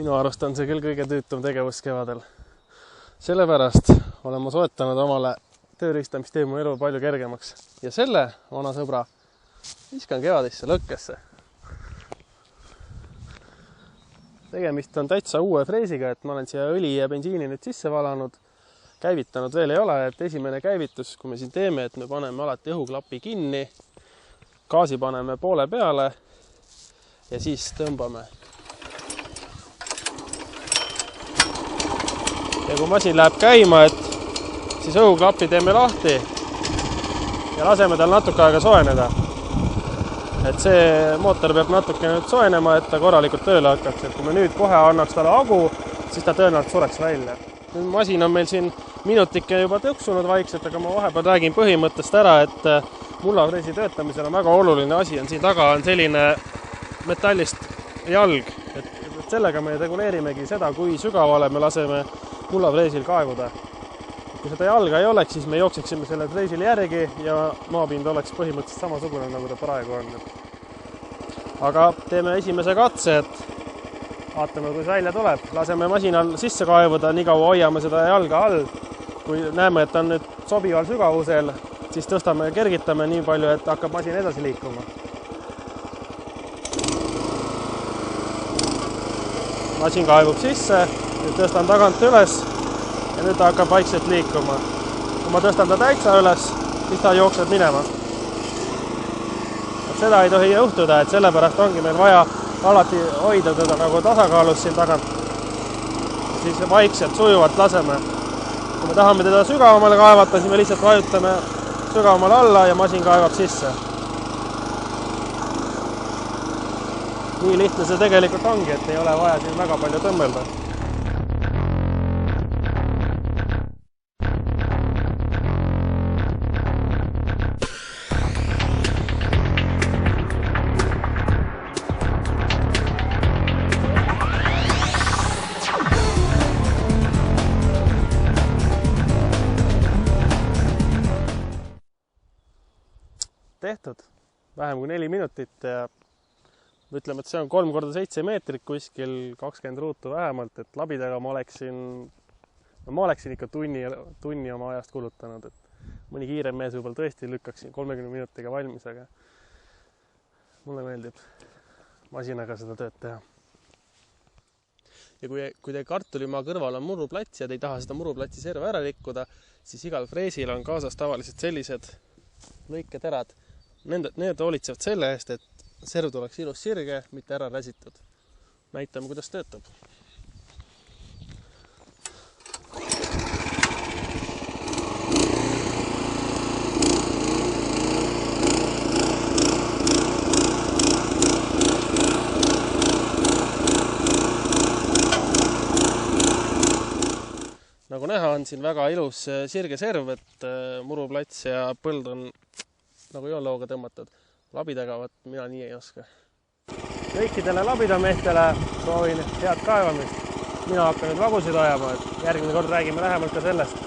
minu arust on see küll kõige tüütum tegevus kevadel. Sellepärast olen ma soetanud omale tööriista, mis teeb mu elu palju kergemaks. Ja selle, vana sõbra, viskan kevadisse lõkkesse. Tegemist on täitsa uue freesiga, et ma olen siia õli ja bensiini nüüd sisse valanud. Käivitanud veel ei ole, et esimene käivitus, kui me siin teeme, et me paneme alati õhuklapi kinni, gaasi paneme poole peale ja siis tõmbame. Ja kui masin läheb käima, et siis õhuklapi teeme lahti ja laseme tal natuke aega soeneda. Et see mootor peab natuke nüüd soenema, et ta korralikult tööle hakkaks. Et kui me nüüd kohe annaks talle agu, siis ta tõenäoliselt sureks välja. Nüüd masin on meil siin minutike juba tõksunud vaikselt, aga ma vahepeal räägin põhimõttest ära, et mullafreesi töötamisel on väga oluline asi. On siin taga on selline metallist jalg, et sellega me reguleerimegi seda, kui sügavale me laseme mullafreesil kaevuda. Kui seda jalga ei oleks, siis me jookseksime selle freesile järgi ja maapind oleks põhimõtteliselt samasugune, nagu ta praegu on. Aga teeme esimese katse, et vaatame, kui see välja tuleb. Laseme masinal sisse kaevuda, nii kaua hoiame seda jalga all. Kui näeme, et on nüüd sobival sügavusel, siis tõstame ja kergitame nii palju, et hakkab masin edasi liikuma. Masin kaevub sisse, nüüd tõstan tagant üles. Ja nüüd ta hakkab vaikselt liikuma. Kui ma tõstan ta täitsa üles, siis ta jookseb minema. Et seda ei tohi juhtuda, et sellepärast ongi meil vaja alati hoida teda nagu tasakaalus siin tagant. Ja siis vaikselt sujuvalt laseme. Kui me tahame teda sügavamale kaevata, siis me lihtsalt vajutame sügavamale alla ja masin kaevab sisse. Nii lihtne see tegelikult ongi, et ei ole vaja siin väga palju tõmmelda. Tehtud vähem kui 4 minutit ja ütleme, et see on 3x7 meetrit kuskil 20 ruutu vähemalt, et labidaga ma oleksin ikka tunni oma ajast kulutanud, et mõni kiirem mees võib-olla tõesti lükkaksin 30 minutiga valmis, aga mulle meeldib masinaga seda tööd teha. Ja kui te kartulimaa kõrval on muruplats ja te ei taha seda muruplatsi serva ära rikkuda, siis igal freesil on kaasas tavaliselt sellised lõiketerad. Need hoolitsevad selle eest, et serv tuleks ilus sirge, mitte ära räsitud. Näitame, kuidas töötab. Nagu näha, on siin väga ilus sirge serv, et muruplats ja põld on nagu joonlooga tõmmatud. Labidaga, mina nii ei oska. Kõikidele labidamehtele soovin head kaevamist. Mina hakkan nüüd vagusid ajama, et järgmine kord räägime lähemalt ka sellest.